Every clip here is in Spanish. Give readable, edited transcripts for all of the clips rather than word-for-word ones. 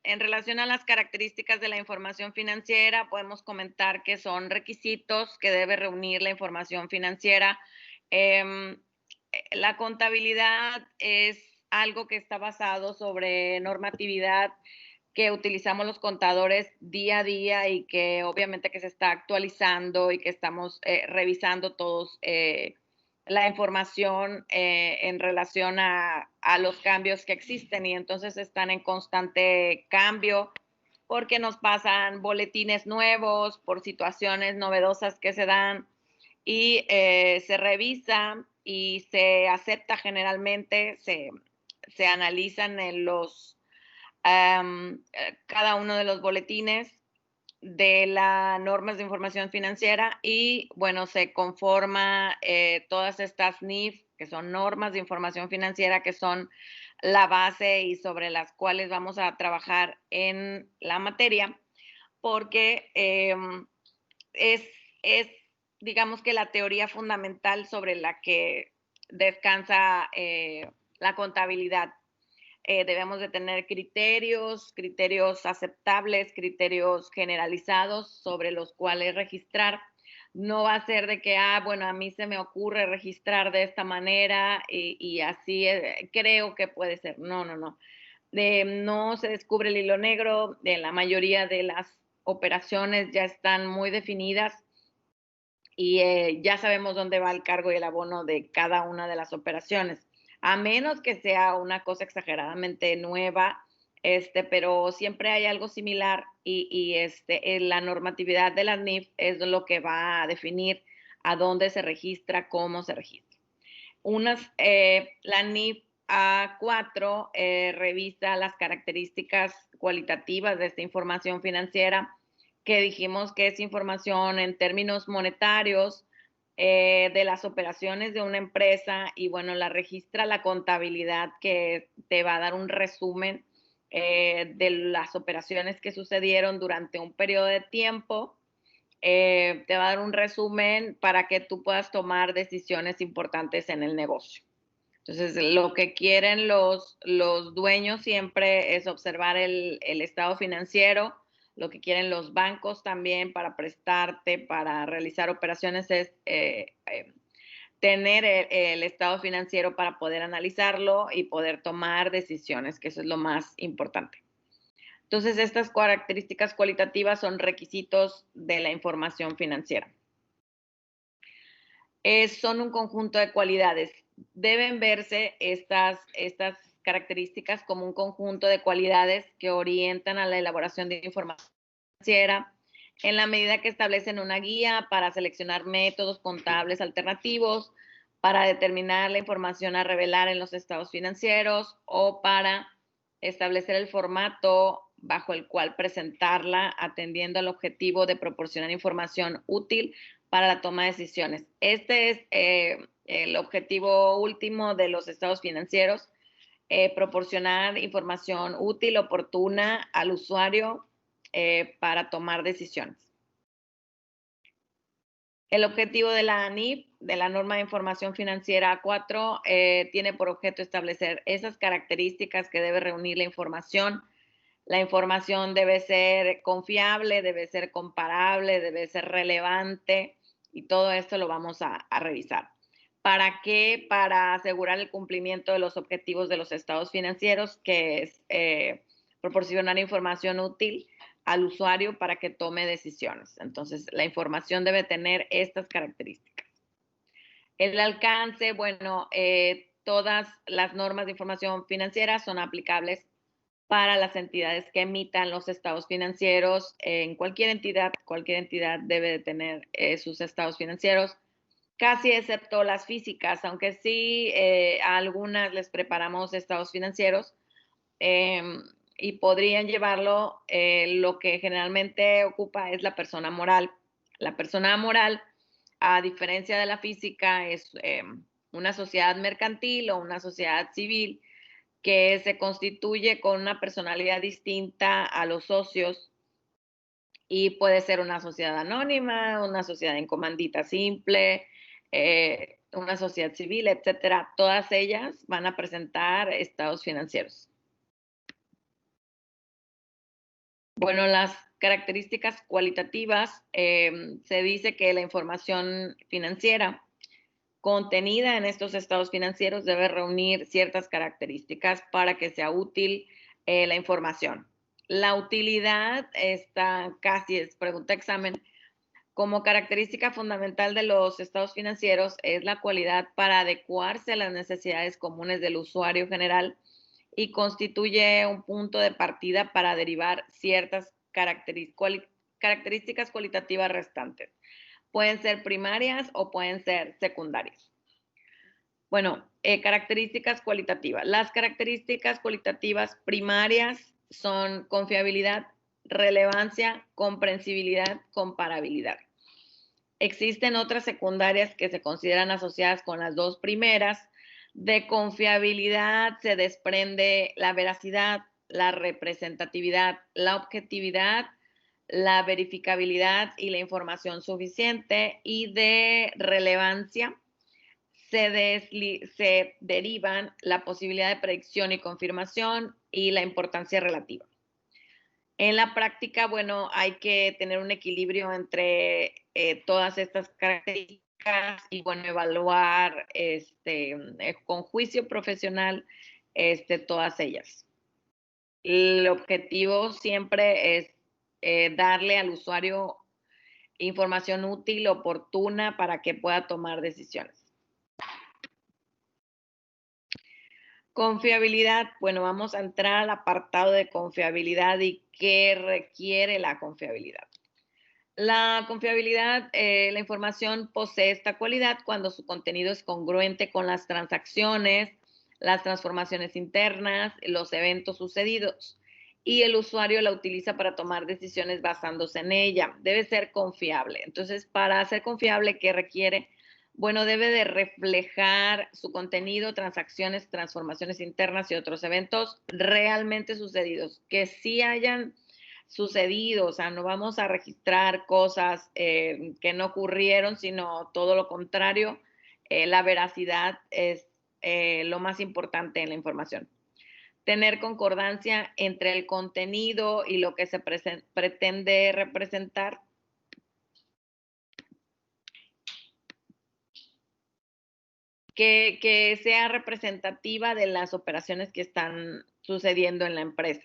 En relación a las características de la información financiera, podemos comentar que son requisitos que debe reunir la información financiera. Em, la contabilidad es algo que está basado sobre normatividad que utilizamos los contadores día a día y que obviamente que se está actualizando y que estamos revisando todos la información en relación a los cambios que existen y entonces están en constante cambio porque nos pasan boletines nuevos por situaciones novedosas que se dan y se revisa y se acepta generalmente, se analizan en cada uno de los boletines de las normas de información financiera y bueno, se conforma todas estas NIF, que son normas de información financiera, que son la base y sobre las cuales vamos a trabajar en la materia, porque es, es, digamos que la teoría fundamental sobre la que descansa la contabilidad. Debemos de tener criterios aceptables, criterios generalizados sobre los cuales registrar. No va a ser de que, bueno, a mí se me ocurre registrar de esta manera y así creo que puede ser. No, no, no. No se descubre el hilo negro, de la mayoría de las operaciones ya están muy definidas y ya sabemos dónde va el cargo y el abono de cada una de las operaciones, a menos que sea una cosa exageradamente nueva, pero siempre hay algo similar y la normatividad de la NIF es lo que va a definir a dónde se registra, cómo se registra. La NIF A4 revisa las características cualitativas de esta información financiera, que dijimos que es información en términos monetarios de las operaciones de una empresa y bueno, la registra la contabilidad que te va a dar un resumen de las operaciones que sucedieron durante un periodo de tiempo. Te va a dar un resumen para que tú puedas tomar decisiones importantes en el negocio. Entonces, lo que quieren los dueños siempre es observar el estado financiero. Lo que quieren los bancos también para prestarte, para realizar operaciones es tener el estado financiero para poder analizarlo y poder tomar decisiones, que eso es lo más importante. Entonces, estas características cualitativas son requisitos de la información financiera. Son un conjunto de cualidades. Deben verse estas características como un conjunto de cualidades que orientan a la elaboración de información financiera en la medida que establecen una guía para seleccionar métodos contables alternativos, para determinar la información a revelar en los estados financieros o para establecer el formato bajo el cual presentarla, atendiendo al objetivo de proporcionar información útil para la toma de decisiones. Este es el objetivo último de los estados financieros, proporcionar información útil, oportuna al usuario para tomar decisiones. El objetivo de la NIF, de la norma de información financiera 4, tiene por objeto establecer esas características que debe reunir la información. La información debe ser confiable, debe ser comparable, debe ser relevante y todo esto lo vamos a revisar. ¿Para qué? Para asegurar el cumplimiento de los objetivos de los estados financieros, que es proporcionar información útil al usuario para que tome decisiones. Entonces, la información debe tener estas características. El alcance, bueno, todas las normas de información financiera son aplicables para las entidades que emitan los estados financieros. En cualquier entidad debe de tener sus estados financieros, casi excepto las físicas, aunque sí a algunas les preparamos estados financieros y podrían llevarlo. Lo que generalmente ocupa es la persona moral. La persona moral, a diferencia de la física, es una sociedad mercantil o una sociedad civil que se constituye con una personalidad distinta a los socios y puede ser una sociedad anónima, una sociedad en comandita simple, una sociedad civil, etcétera. Todas ellas van a presentar estados financieros. Bueno, las características cualitativas, se dice que la información financiera contenida en estos estados financieros debe reunir ciertas características para que sea útil la información. La utilidad está casi, es pregunta examen, como característica fundamental de los estados financieros es la cualidad para adecuarse a las necesidades comunes del usuario general y constituye un punto de partida para derivar ciertas características cualitativas restantes. Pueden ser primarias o pueden ser secundarias. Bueno, características cualitativas. Las características cualitativas primarias son confiabilidad, relevancia, comprensibilidad, comparabilidad. Existen otras secundarias que se consideran asociadas con las dos primeras. De confiabilidad se desprende la veracidad, la representatividad, la objetividad, la verificabilidad y la información suficiente. Y de relevancia se derivan la posibilidad de predicción y confirmación y la importancia relativa. En la práctica, bueno, hay que tener un equilibrio entre todas estas características y, bueno, evaluar con juicio profesional todas ellas. El objetivo siempre es darle al usuario información útil, oportuna, para que pueda tomar decisiones. Confiabilidad, bueno, vamos a entrar al apartado de confiabilidad y qué requiere la confiabilidad. La confiabilidad, la información posee esta cualidad cuando su contenido es congruente con las transacciones, las transformaciones internas, los eventos sucedidos y el usuario la utiliza para tomar decisiones basándose en ella. Debe ser confiable. Entonces, para ser confiable, ¿qué requiere? Bueno, debe de reflejar su contenido, transacciones, transformaciones internas y otros eventos realmente sucedidos, que sí hayan sucedido, o sea, no vamos a registrar cosas que no ocurrieron, sino todo lo contrario. La veracidad es lo más importante en la información. Tener concordancia entre el contenido y lo que se pretende representar. Que sea representativa de las operaciones que están sucediendo en la empresa.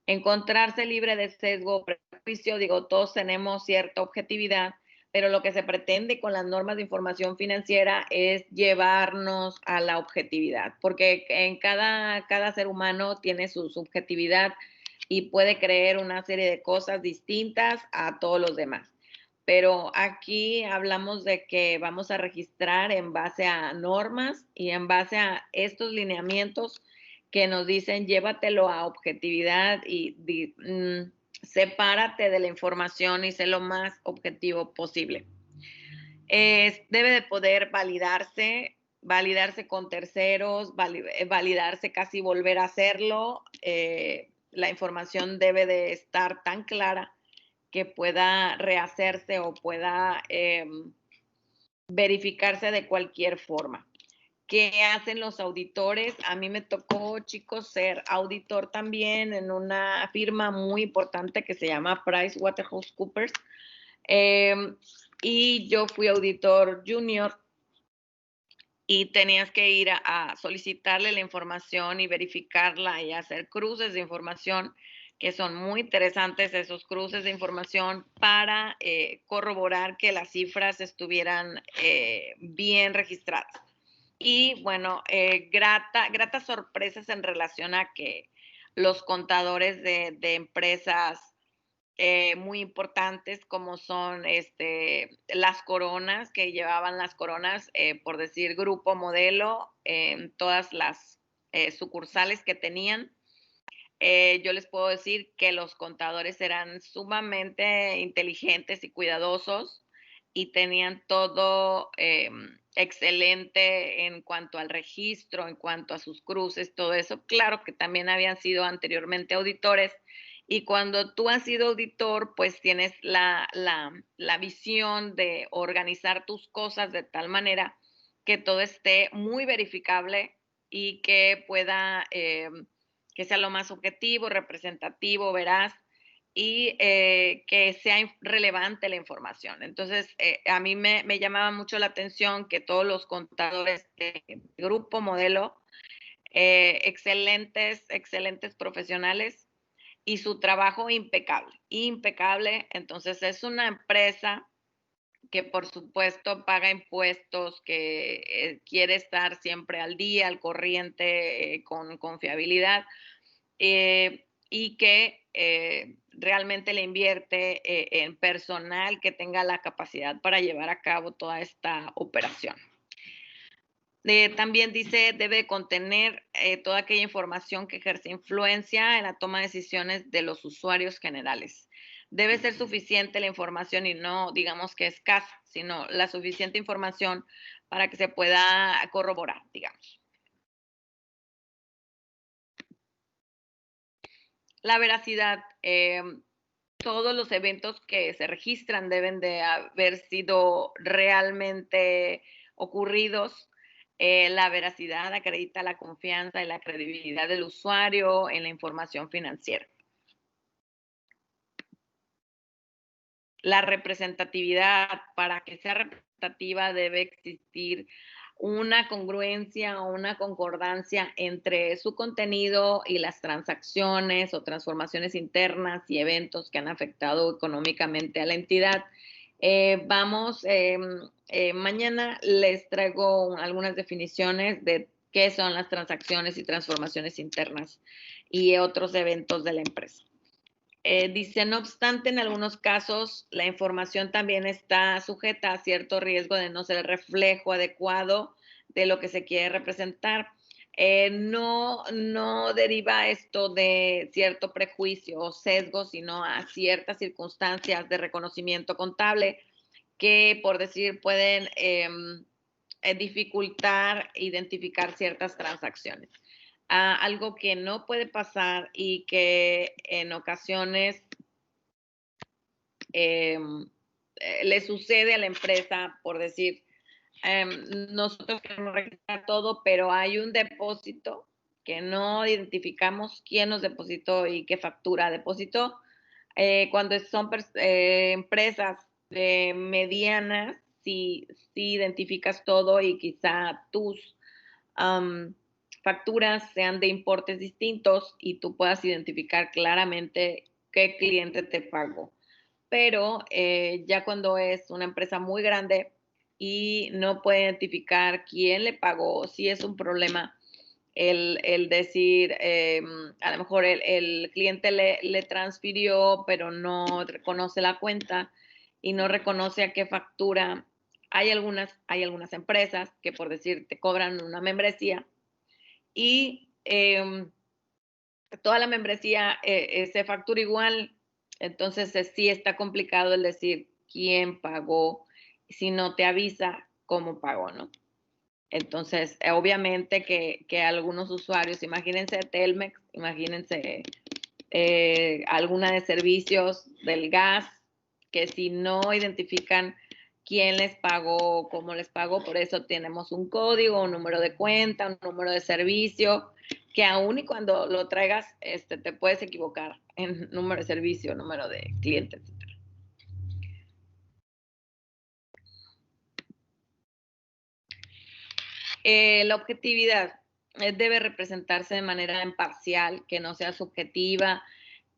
Encontrarse libre de sesgo o prejuicio, digo, todos tenemos cierta objetividad, pero lo que se pretende con las normas de información financiera es llevarnos a la objetividad, porque en cada ser humano tiene su subjetividad y puede creer una serie de cosas distintas a todos los demás. Pero aquí hablamos de que vamos a registrar en base a normas y en base a estos lineamientos que nos dicen llévatelo a objetividad y sepárate de la información y sé lo más objetivo posible. Debe de poder validarse con terceros, validarse, casi volver a hacerlo. La información debe de estar tan clara que pueda rehacerse o pueda verificarse de cualquier forma. ¿Qué hacen los auditores? A mí me tocó, chicos, ser auditor también en una firma muy importante que se llama PricewaterhouseCoopers. Y yo fui auditor junior y tenías que ir a solicitarle la información y verificarla y hacer cruces de información, que son muy interesantes esos cruces de información para corroborar que las cifras estuvieran bien registradas. Y bueno, gratas sorpresas en relación a que los contadores de empresas muy importantes como son las coronas, que llevaban las coronas, por decir grupo modelo, en todas las sucursales que tenían. Yo les puedo decir que los contadores eran sumamente inteligentes y cuidadosos y tenían todo excelente en cuanto al registro, en cuanto a sus cruces, todo eso. Claro que también habían sido anteriormente auditores y cuando tú has sido auditor, pues tienes la visión de organizar tus cosas de tal manera que todo esté muy verificable y que pueda que sea lo más objetivo, representativo, veraz y que sea relevante la información. Entonces, a mí me llamaba mucho la atención que todos los contadores de grupo modelo, excelentes profesionales y su trabajo impecable, impecable. Entonces, es una empresa que por supuesto paga impuestos, que quiere estar siempre al día, al corriente, con confiabilidad, y que realmente le invierte en personal que tenga la capacidad para llevar a cabo toda esta operación. También dice, debe contener toda aquella información que ejerce influencia en la toma de decisiones de los usuarios generales. Debe ser suficiente la información y no digamos que escasa, sino la suficiente información para que se pueda corroborar, digamos. La veracidad. Todos los eventos que se registran deben de haber sido realmente ocurridos. La veracidad acredita la confianza y la credibilidad del usuario en la información financiera. La representatividad, para que sea representativa debe existir una congruencia o una concordancia entre su contenido y las transacciones o transformaciones internas y eventos que han afectado económicamente a la entidad. Mañana les traigo algunas definiciones de qué son las transacciones y transformaciones internas y otros eventos de la empresa. Dice, no obstante, en algunos casos la información también está sujeta a cierto riesgo de no ser el reflejo adecuado de lo que se quiere representar. No deriva esto de cierto prejuicio o sesgo, sino a ciertas circunstancias de reconocimiento contable que, por decir, pueden dificultar identificar ciertas transacciones. Algo que no puede pasar y que en ocasiones le sucede a la empresa, por decir, nosotros queremos registrar todo, pero hay un depósito que no identificamos quién nos depositó y qué factura depositó. Cuando son empresas medianas, si identificas todo y quizá tus facturas sean de importes distintos y tú puedas identificar claramente qué cliente te pagó. Pero ya cuando es una empresa muy grande y no puede identificar quién le pagó, sí es un problema el decir, a lo mejor el cliente le transfirió, pero no reconoce la cuenta y no reconoce a qué factura. Hay algunas empresas que, por decir, te cobran una membresía y toda la membresía se factura igual. Entonces, sí está complicado el decir quién pagó si no te avisa cómo pagó, ¿no? Entonces, obviamente que algunos usuarios, imagínense Telmex, imagínense alguna de servicios del gas, que si no identifican quién les pagó, cómo les pagó, por eso tenemos un código, un número de cuenta, un número de servicio, que aún y cuando lo traigas, te puedes equivocar en número de servicio, número de cliente, etc. La objetividad debe representarse de manera imparcial, que no sea subjetiva,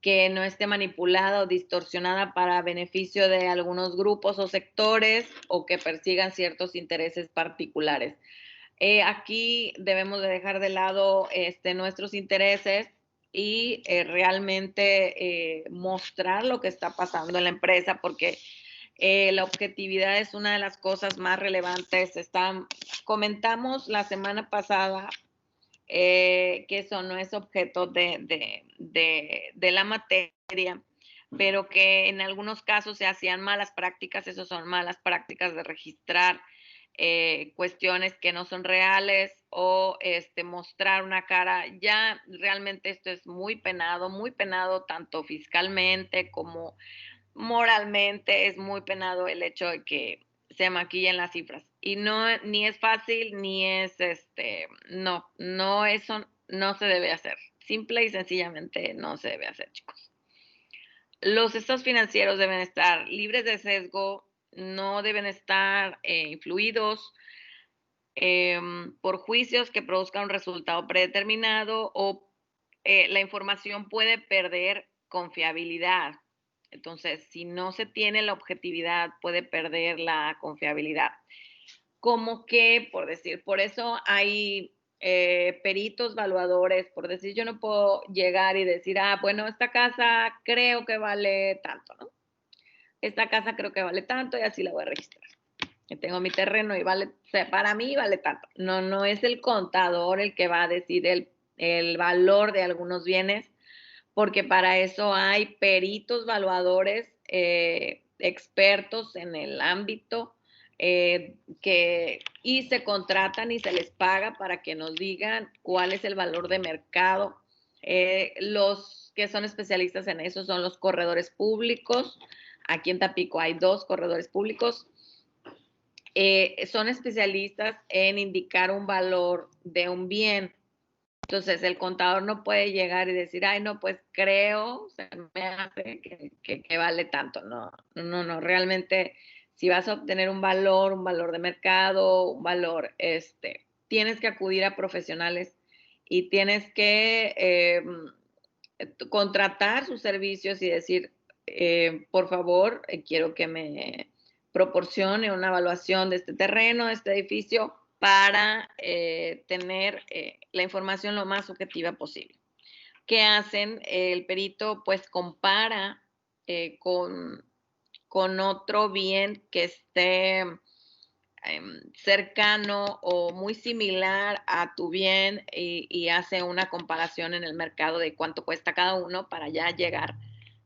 que no esté manipulada o distorsionada para beneficio de algunos grupos o sectores o que persigan ciertos intereses particulares. Aquí debemos de dejar de lado nuestros intereses y realmente mostrar lo que está pasando en la empresa, porque la objetividad es una de las cosas más relevantes. Comentamos la semana pasada que eso no es objeto de la materia, pero que en algunos casos se hacían malas prácticas. Eso son malas prácticas de registrar cuestiones que no son reales o mostrar una cara. Ya realmente esto es muy penado tanto fiscalmente como moralmente. Es muy penado el hecho de que se maquillen las cifras y no, ni es fácil, ni es no, eso no se debe hacer. Simple y sencillamente no se debe hacer, chicos. Los estados financieros deben estar libres de sesgo, no deben estar influidos por juicios que produzcan un resultado predeterminado o la información puede perder confiabilidad. Entonces, si no se tiene la objetividad, puede perder la confiabilidad. Como que, por decir, por eso hay peritos valuadores, por decir, yo no puedo llegar y decir, bueno, esta casa creo que vale tanto, ¿no? Esta casa creo que vale tanto y así la voy a registrar. Tengo mi terreno y vale, o sea, para mí vale tanto. No, no es el contador el que va a decir el valor de algunos bienes, porque para eso hay peritos valuadores, expertos en el ámbito, y se contratan y se les paga para que nos digan cuál es el valor de mercado. Los que son especialistas en eso son los corredores públicos. Aquí en Tampico hay 2 corredores públicos. Son especialistas en indicar un valor de un bien. Entonces, el contador no puede llegar y decir, ay, no, pues creo, se me hace que vale tanto. No, no, no, realmente, si vas a obtener un valor de mercado, un valor, tienes que acudir a profesionales y tienes que contratar sus servicios y decir, por favor, quiero que me proporcione una evaluación de este terreno, de este edificio, para tener la información lo más objetiva posible. ¿Qué hacen? El perito pues compara con otro bien que esté cercano o muy similar a tu bien y hace una comparación en el mercado de cuánto cuesta cada uno para ya llegar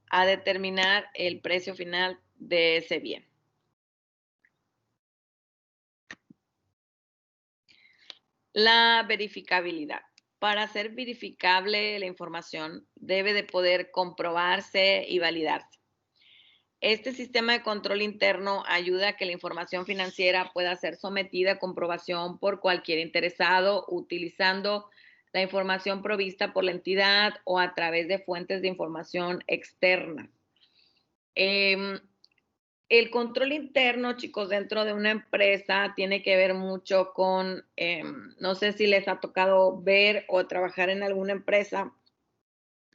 a determinar el precio final de ese bien. La verificabilidad. Para ser verificable la información debe de poder comprobarse y validarse. Este sistema de control interno ayuda a que la información financiera pueda ser sometida a comprobación por cualquier interesado utilizando la información provista por la entidad o a través de fuentes de información externas. El control interno, chicos, dentro de una empresa tiene que ver mucho con, no sé si les ha tocado ver o trabajar en alguna empresa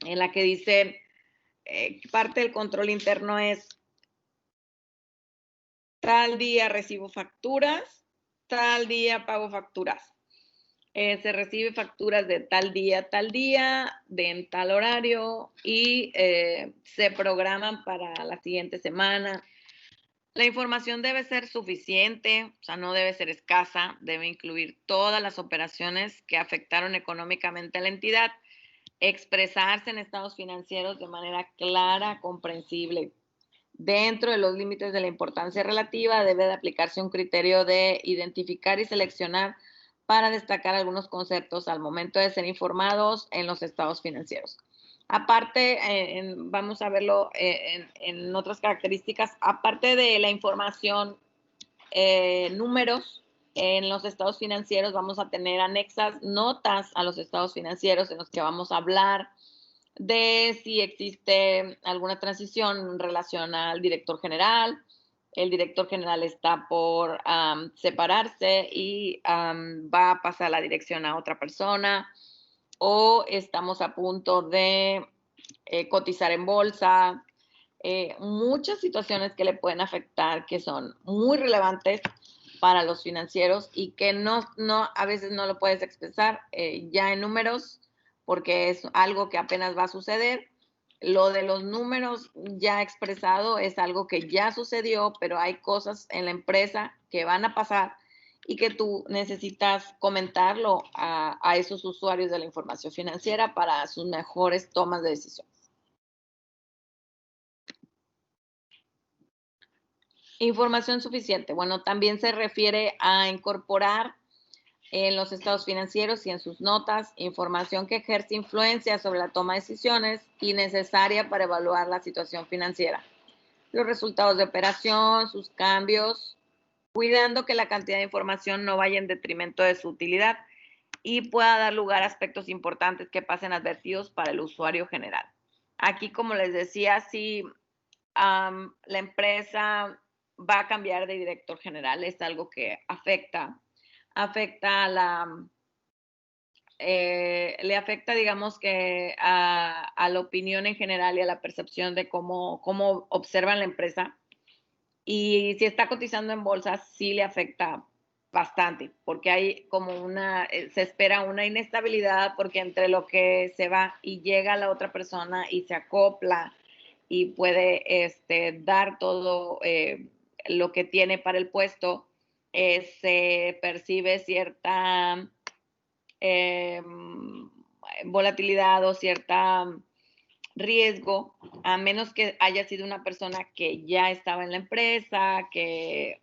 en la que dice, parte del control interno es tal día recibo facturas, tal día pago facturas. Se recibe facturas de tal día, de en tal horario y se programan para la siguiente semana. La información debe ser suficiente, o sea, no debe ser escasa, debe incluir todas las operaciones que afectaron económicamente a la entidad, expresarse en estados financieros de manera clara, comprensible. Dentro de los límites de la importancia relativa, debe de aplicarse un criterio de identificar y seleccionar para destacar algunos conceptos al momento de ser informados en los estados financieros. Aparte, vamos a verlo en otras características, aparte de la información, números, en los estados financieros vamos a tener anexas notas a los estados financieros en los que vamos a hablar de si existe alguna transición en relación al director general. El director general está por separarse y va a pasar la dirección a otra persona, o estamos a punto de cotizar en bolsa. Muchas situaciones que le pueden afectar que son muy relevantes para los financieros y que a veces no lo puedes expresar ya en números porque es algo que apenas va a suceder. Lo de los números ya expresado es algo que ya sucedió, pero hay cosas en la empresa que van a pasar y que tú necesitas comentarlo a esos usuarios de la información financiera para sus mejores tomas de decisión. Información suficiente. Bueno, también se refiere a incorporar en los estados financieros y en sus notas información que ejerce influencia sobre la toma de decisiones y necesaria para evaluar la situación financiera, los resultados de operación, sus cambios, cuidando que la cantidad de información no vaya en detrimento de su utilidad y pueda dar lugar a aspectos importantes que pasen advertidos para el usuario general. Aquí, como les decía, si la empresa va a cambiar de director general, es algo que afecta a le afecta, digamos que a la opinión en general y a la percepción de cómo observan la empresa. Y si está cotizando en bolsa, sí le afecta bastante, porque hay como se espera una inestabilidad, porque entre lo que se va y llega la otra persona y se acopla y puede dar todo lo que tiene para el puesto, se percibe cierta eh, volatilidad o cierta riesgo, a menos que haya sido una persona que ya estaba en la empresa, que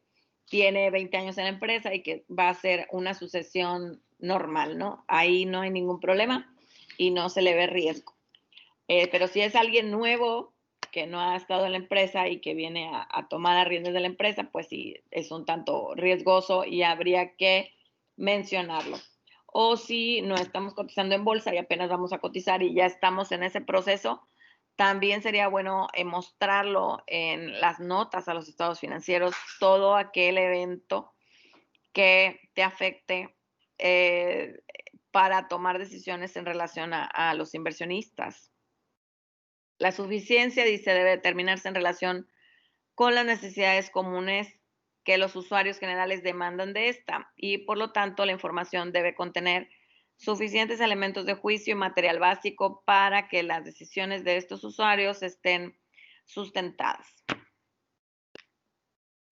tiene 20 años en la empresa y que va a ser una sucesión normal, ¿no? Ahí no hay ningún problema y no se le ve riesgo. Pero si es alguien nuevo que no ha estado en la empresa y que viene a tomar las riendas de la empresa, pues sí, es un tanto riesgoso y habría que mencionarlo. O si no estamos cotizando en bolsa y apenas vamos a cotizar y ya estamos en ese proceso, también sería bueno mostrarlo en las notas a los estados financieros, todo aquel evento que te afecte para tomar decisiones en relación a los inversionistas. La suficiencia, dice, debe determinarse en relación con las necesidades comunes que los usuarios generales demandan de esta y, por lo tanto, la información debe contener suficientes elementos de juicio y material básico para que las decisiones de estos usuarios estén sustentadas.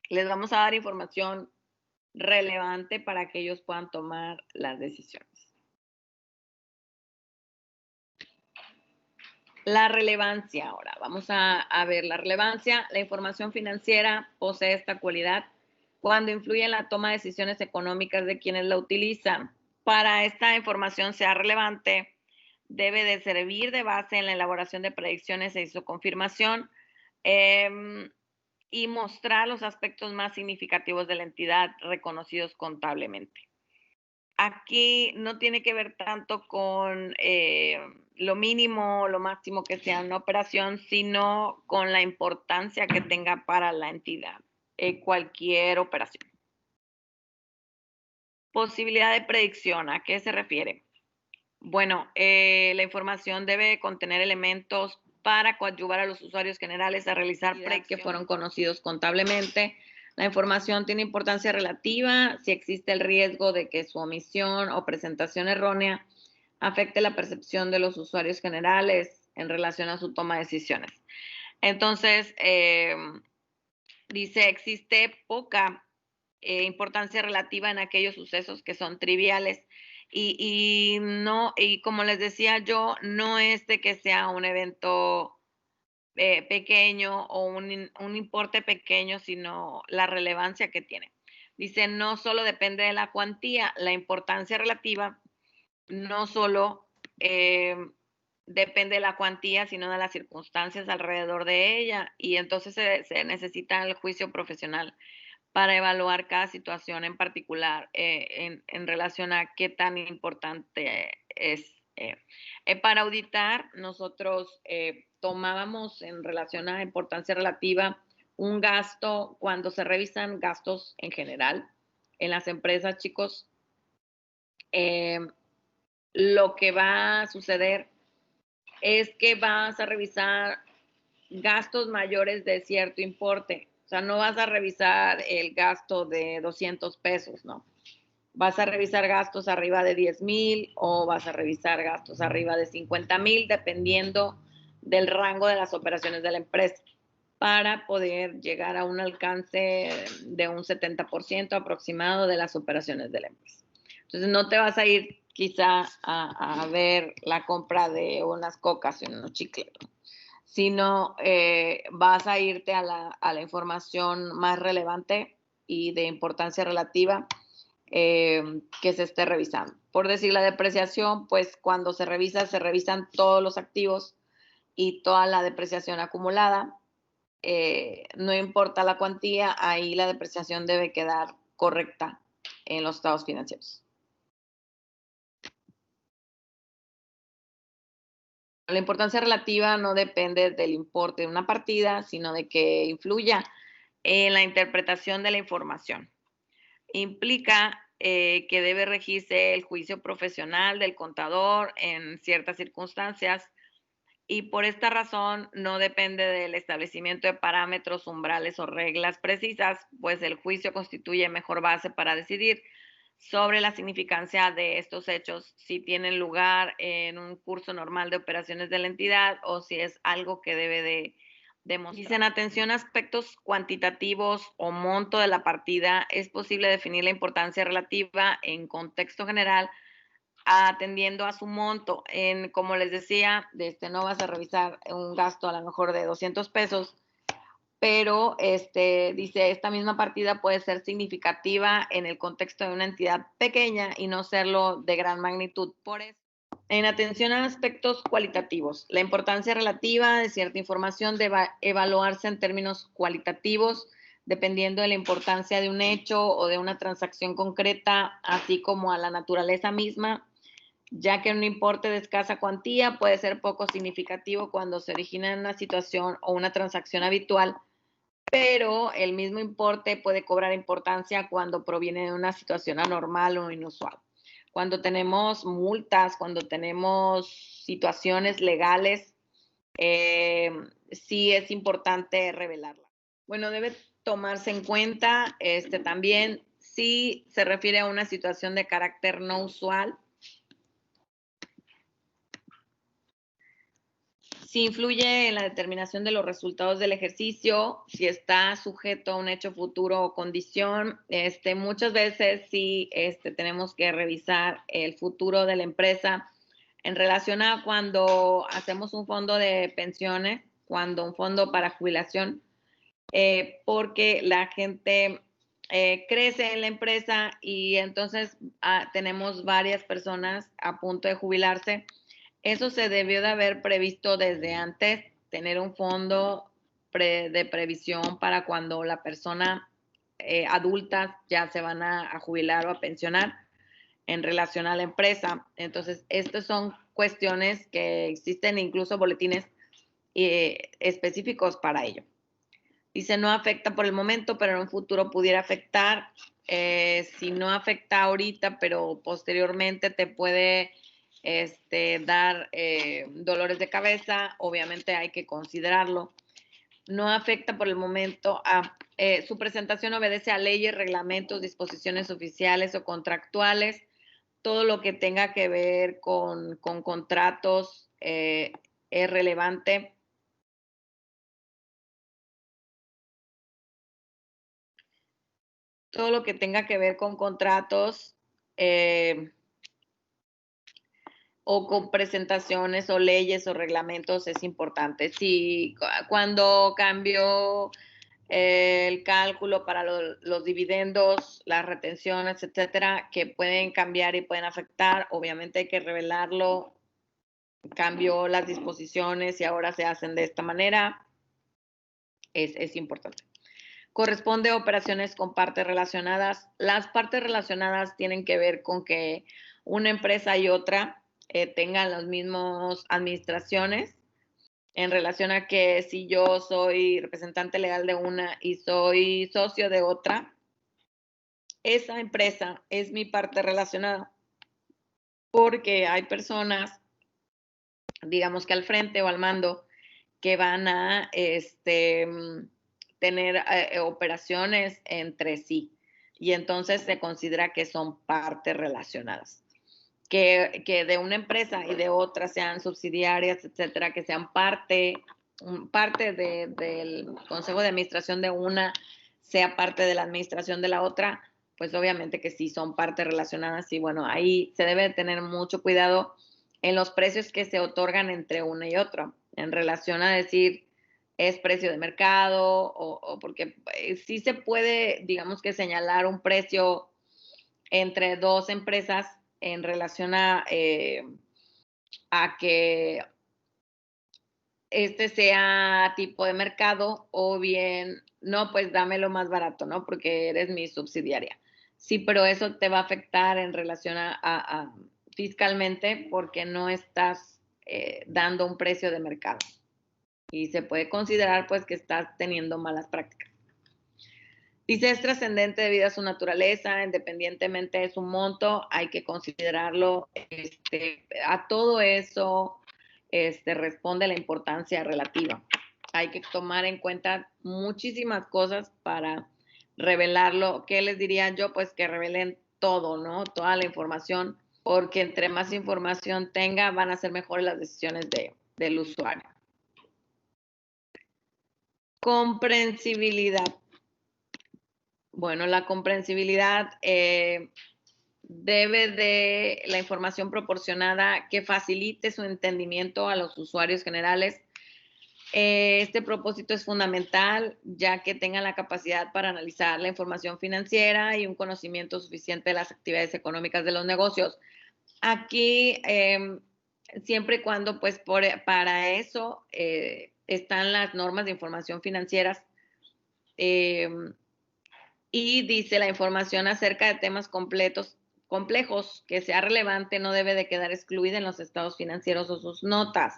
Les vamos a dar información relevante para que ellos puedan tomar las decisiones. La relevancia ahora. Vamos a ver la relevancia. La información financiera posee esta cualidad cuando influye en la toma de decisiones económicas de quienes la utilizan. Para esta información sea relevante, debe de servir de base en la elaboración de predicciones y su confirmación y mostrar los aspectos más significativos de la entidad reconocidos contablemente. Aquí no tiene que ver tanto con lo mínimo o lo máximo que sea una operación, sino con la importancia que tenga para la entidad cualquier operación. Posibilidad de predicción, ¿a qué se refiere? Bueno, la información debe contener elementos para coadyuvar a los usuarios generales a realizar que fueron conocidos contablemente. La información tiene importancia relativa si existe el riesgo de que su omisión o presentación errónea afecte la percepción de los usuarios generales en relación a su toma de decisiones. Entonces, dice, existe poca importancia relativa en aquellos sucesos que son triviales y como les decía yo, no es de que sea un evento pequeño o un importe pequeño, sino la relevancia que tiene. Dice, no solo depende de la cuantía, la importancia relativa no solo depende de la cuantía, sino de las circunstancias alrededor de ella y entonces se necesita el juicio profesional para evaluar cada situación en particular en relación a qué tan importante es. Para auditar, nosotros tomábamos en relación a importancia relativa un gasto, cuando se revisan gastos en general en las empresas, chicos, lo que va a suceder es que vas a revisar gastos mayores de cierto importe. O sea, no vas a revisar el gasto de 200 pesos, ¿no? Vas a revisar gastos arriba de 10,000 o vas a revisar gastos arriba de 50,000, dependiendo del rango de las operaciones de la empresa, para poder llegar a un alcance de un 70% aproximado de las operaciones de la empresa. Entonces, no te vas a ir quizá a ver la compra de unas cocas y unos chicles, ¿no? Sino vas a irte a la información más relevante y de importancia relativa que se esté revisando. Por decir la depreciación, pues cuando se revisan todos los activos y toda la depreciación acumulada. No importa la cuantía, ahí la depreciación debe quedar correcta en los estados financieros. La importancia relativa no depende del importe de una partida, sino de que influya en la interpretación de la información. Implica que debe regirse el juicio profesional del contador en ciertas circunstancias y por esta razón no depende del establecimiento de parámetros, umbrales o reglas precisas, pues el juicio constituye mejor base para decidir sobre la significancia de estos hechos, si tienen lugar en un curso normal de operaciones de la entidad o si es algo que debe de demostrar. Dicen, atención a aspectos cuantitativos o monto de la partida, es posible definir la importancia relativa en contexto general atendiendo a su monto. Como les decía, no vas a revisar un gasto a lo mejor de 200 pesos, pero dice, esta misma partida puede ser significativa en el contexto de una entidad pequeña y no serlo de gran magnitud. Por eso, en atención a aspectos cualitativos, la importancia relativa de cierta información debe evaluarse en términos cualitativos, dependiendo de la importancia de un hecho o de una transacción concreta, así como a la naturaleza misma, ya que un importe de escasa cuantía puede ser poco significativo cuando se origina en una situación o una transacción habitual, pero el mismo importe puede cobrar importancia cuando proviene de una situación anormal o inusual. Cuando tenemos multas, cuando tenemos situaciones legales, sí es importante revelarla. Bueno, debe tomarse en cuenta también si se refiere a una situación de carácter no usual, si influye en la determinación de los resultados del ejercicio, si está sujeto a un hecho futuro o condición. Muchas veces sí tenemos que revisar el futuro de la empresa en relación a cuando hacemos un fondo de pensiones, cuando un fondo para jubilación, porque la gente crece en la empresa y entonces tenemos varias personas a punto de jubilarse. Eso se debió de haber previsto desde antes, tener un fondo de previsión para cuando la persona adulta ya se van a jubilar o a pensionar en relación a la empresa. Entonces, estas son cuestiones que existen, incluso boletines específicos para ello. Dice, no afecta por el momento, pero en un futuro pudiera afectar. Si no afecta ahorita, pero posteriormente te puede dar dolores de cabeza, obviamente hay que considerarlo. No afecta por el momento su presentación obedece a leyes, reglamentos, disposiciones oficiales o contractuales, todo lo que tenga que ver con contratos es relevante. Todo lo que tenga que ver con contratos o con presentaciones o leyes o reglamentos es importante. Si cuando cambió el cálculo para los dividendos, las retenciones, etcétera, que pueden cambiar y pueden afectar, obviamente hay que revelarlo. Cambió las disposiciones y ahora se hacen de esta manera. Es importante. Corresponde a operaciones con partes relacionadas. Las partes relacionadas tienen que ver con que una empresa y otra tengan las mismas administraciones en relación a que si yo soy representante legal de una y soy socio de otra, esa empresa es mi parte relacionada porque hay personas, digamos que al frente o al mando, que van a tener operaciones entre sí y entonces se considera que son partes relacionadas. Que de una empresa y de otra sean subsidiarias, etcétera, que sean parte del consejo de administración de una, sea parte de la administración de la otra, pues obviamente que sí son partes relacionadas y bueno, ahí se debe tener mucho cuidado en los precios que se otorgan entre una y otra, en relación a decir es precio de mercado o porque sí se puede, digamos que señalar un precio entre dos empresas en relación a que sea tipo de mercado o bien, no, pues dámelo más barato, ¿no? Porque eres mi subsidiaria. Sí, pero eso te va a afectar en relación a fiscalmente porque no estás dando un precio de mercado. Y se puede considerar pues que estás teniendo malas prácticas. Dice, es trascendente debido a su naturaleza, independientemente de su monto, hay que considerarlo. A todo eso responde la importancia relativa. Hay que tomar en cuenta muchísimas cosas para revelarlo. ¿Qué les diría yo? Pues que revelen todo, ¿no? Toda la información, porque entre más información tenga, van a ser mejores las decisiones del usuario. Comprensibilidad. Bueno, la comprensibilidad debe de la información proporcionada que facilite su entendimiento a los usuarios generales. Este propósito es fundamental, ya que tengan la capacidad para analizar la información financiera y un conocimiento suficiente de las actividades económicas de los negocios. Aquí, siempre y cuando, pues, para eso están las normas de información financieras. Y dice, la información acerca de temas complejos que sea relevante no debe de quedar excluida en los estados financieros o sus notas.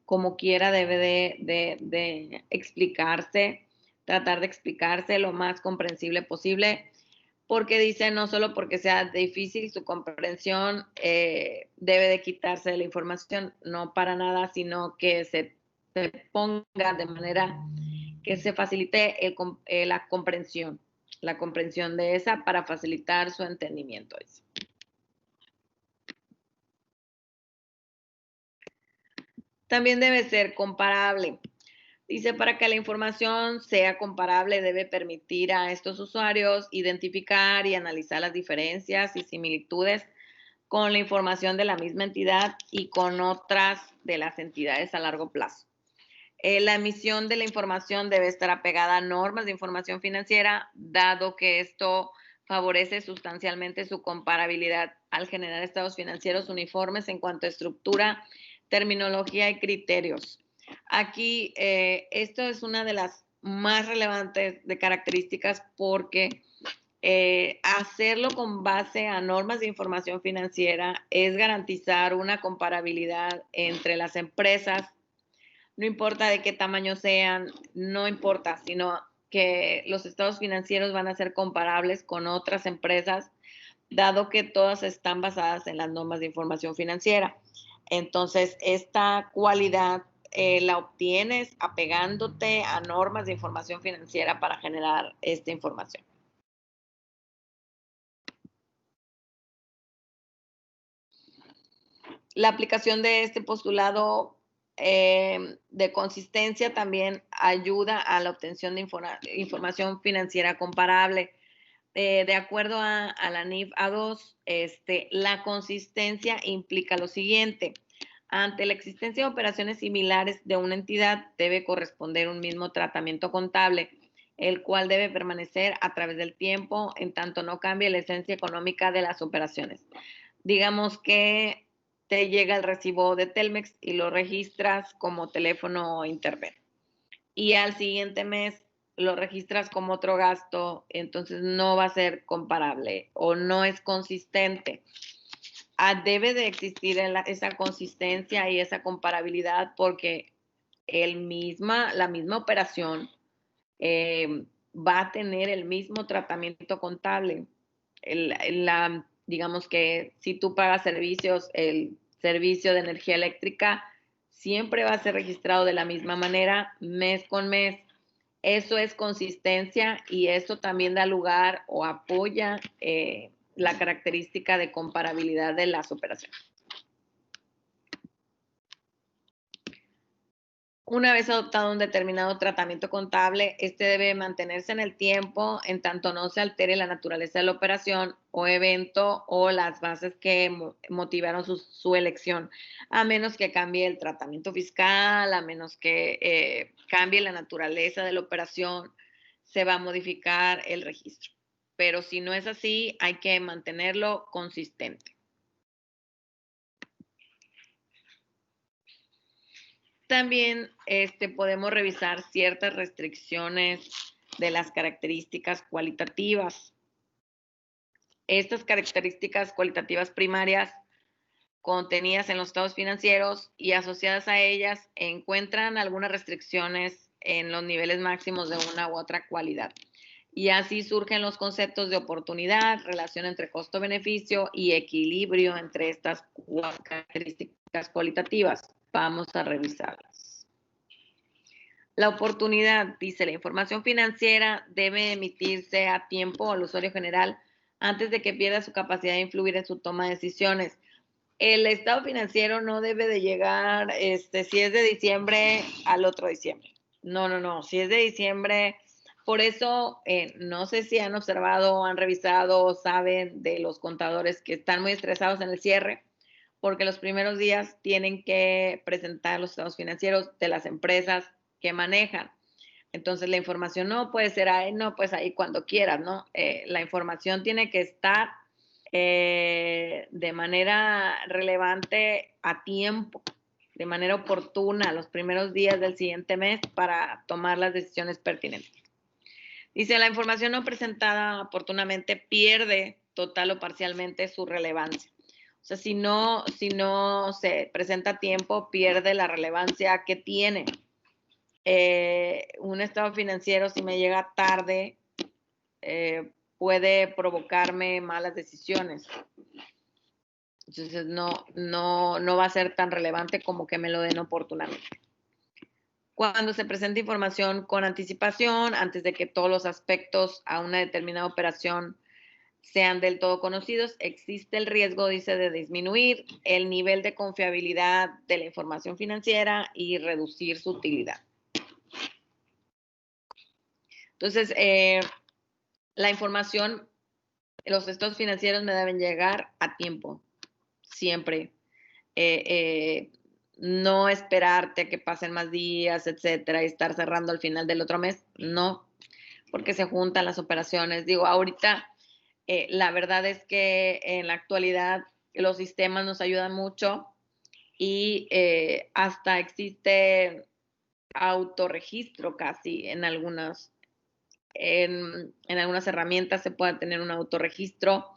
Como quiera debe de explicarse, tratar de explicarse lo más comprensible posible, porque dice, no solo porque sea difícil su comprensión debe de quitarse de la información, no para nada, sino que se ponga de manera que se facilite la comprensión de esa para facilitar su entendimiento. También debe ser comparable. Dice, para que la información sea comparable, debe permitir a estos usuarios identificar y analizar las diferencias y similitudes con la información de la misma entidad y con otras de las entidades a largo plazo. La emisión de la información debe estar apegada a normas de información financiera, dado que esto favorece sustancialmente su comparabilidad al generar estados financieros uniformes en cuanto a estructura, terminología y criterios. Aquí, esto es una de las más relevantes de características porque hacerlo con base a normas de información financiera es garantizar una comparabilidad entre las empresas. No importa de qué tamaño sean, no importa, sino que los estados financieros van a ser comparables con otras empresas, dado que todas están basadas en las normas de información financiera. Entonces, esta cualidad la obtienes apegándote a normas de información financiera para generar esta información. La aplicación de este postulado de consistencia también ayuda a la obtención de información financiera comparable. De acuerdo a la NIF A2, la consistencia implica lo siguiente. Ante la existencia de operaciones similares de una entidad, debe corresponder un mismo tratamiento contable, el cual debe permanecer a través del tiempo, en tanto no cambie la esencia económica de las operaciones. Digamos que te llega el recibo de Telmex y lo registras como teléfono internet. Y al siguiente mes lo registras como otro gasto, entonces no va a ser comparable o no es consistente. Debe de existir esa consistencia y esa comparabilidad porque la misma operación va a tener el mismo tratamiento contable. Digamos que si tú pagas servicios, el servicio de energía eléctrica siempre va a ser registrado de la misma manera mes con mes. Eso es consistencia y eso también da lugar o apoya la característica de comparabilidad de las operaciones. Una vez adoptado un determinado tratamiento contable, este debe mantenerse en el tiempo en tanto no se altere la naturaleza de la operación o evento o las bases que motivaron su elección, a menos que cambie el tratamiento fiscal, a menos que cambie la naturaleza de la operación, se va a modificar el registro. Pero si no es así, hay que mantenerlo consistente. También podemos revisar ciertas restricciones de las características cualitativas. Estas características cualitativas primarias contenidas en los estados financieros y asociadas a ellas encuentran algunas restricciones en los niveles máximos de una u otra cualidad. Y así surgen los conceptos de oportunidad, relación entre costo-beneficio y equilibrio entre estas características cualitativas. Vamos a revisarlas. La oportunidad, dice, la información financiera debe emitirse a tiempo al usuario general antes de que pierda su capacidad de influir en su toma de decisiones. El estado financiero no debe de llegar, si es de diciembre, al otro diciembre. No. Si es de diciembre, por eso, no sé si han observado, han revisado o saben de los contadores que están muy estresados en el cierre, porque los primeros días tienen que presentar los estados financieros de las empresas que manejan. Entonces, la información no puede ser ahí, no, pues ahí cuando quieras, ¿no? La información tiene que estar de manera relevante a tiempo, de manera oportuna, los primeros días del siguiente mes para tomar las decisiones pertinentes. Dice, la información no presentada oportunamente pierde total o parcialmente su relevancia. O sea, si no se presenta a tiempo, pierde la relevancia que tiene. Un estado financiero, si me llega tarde, puede provocarme malas decisiones. Entonces, no va a ser tan relevante como que me lo den oportunamente. Cuando se presenta información con anticipación, antes de que todos los aspectos a una determinada operación sean del todo conocidos, existe el riesgo, dice, de disminuir el nivel de confiabilidad de la información financiera y reducir su utilidad. Entonces, la información, los estados financieros me deben llegar a tiempo, siempre. No esperarte a que pasen más días, etcétera, y estar cerrando al final del otro mes, no, porque se juntan las operaciones. Digo, ahorita la verdad es que en la actualidad los sistemas nos ayudan mucho y hasta existe autorregistro casi en algunas herramientas se puede tener un autorregistro.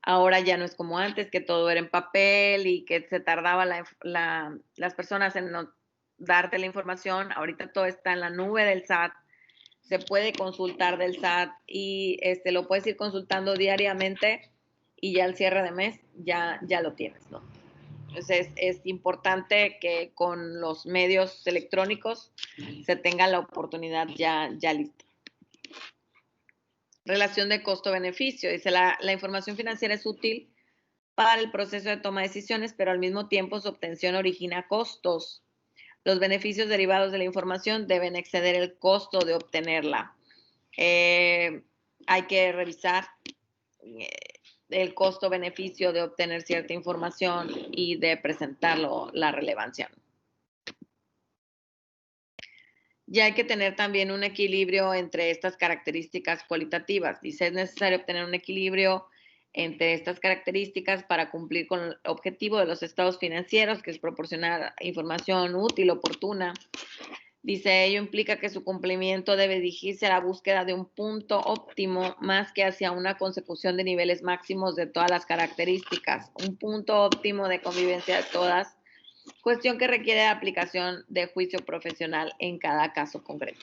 Ahora ya no es como antes, que todo era en papel y que se tardaba las personas en darte la información. Ahorita todo está en la nube del SAT. Se puede consultar del SAT y lo puedes ir consultando diariamente y ya al cierre de mes ya lo tienes, ¿no? Entonces es importante que con los medios electrónicos se tenga la oportunidad ya lista. Relación de costo-beneficio. Dice, la información financiera es útil para el proceso de toma de decisiones, pero al mismo tiempo su obtención origina costos. Los beneficios derivados de la información deben exceder el costo de obtenerla. Hay que revisar el costo-beneficio de obtener cierta información y de presentarlo, la relevancia. Y hay que tener también un equilibrio entre estas características cualitativas. Dice, es necesario obtener un equilibrio entre estas características para cumplir con el objetivo de los estados financieros, que es proporcionar información útil, oportuna. Dice, ello implica que su cumplimiento debe dirigirse a la búsqueda de un punto óptimo más que hacia una consecución de niveles máximos de todas las características. Un punto óptimo de convivencia de todas, cuestión que requiere la aplicación de juicio profesional en cada caso concreto.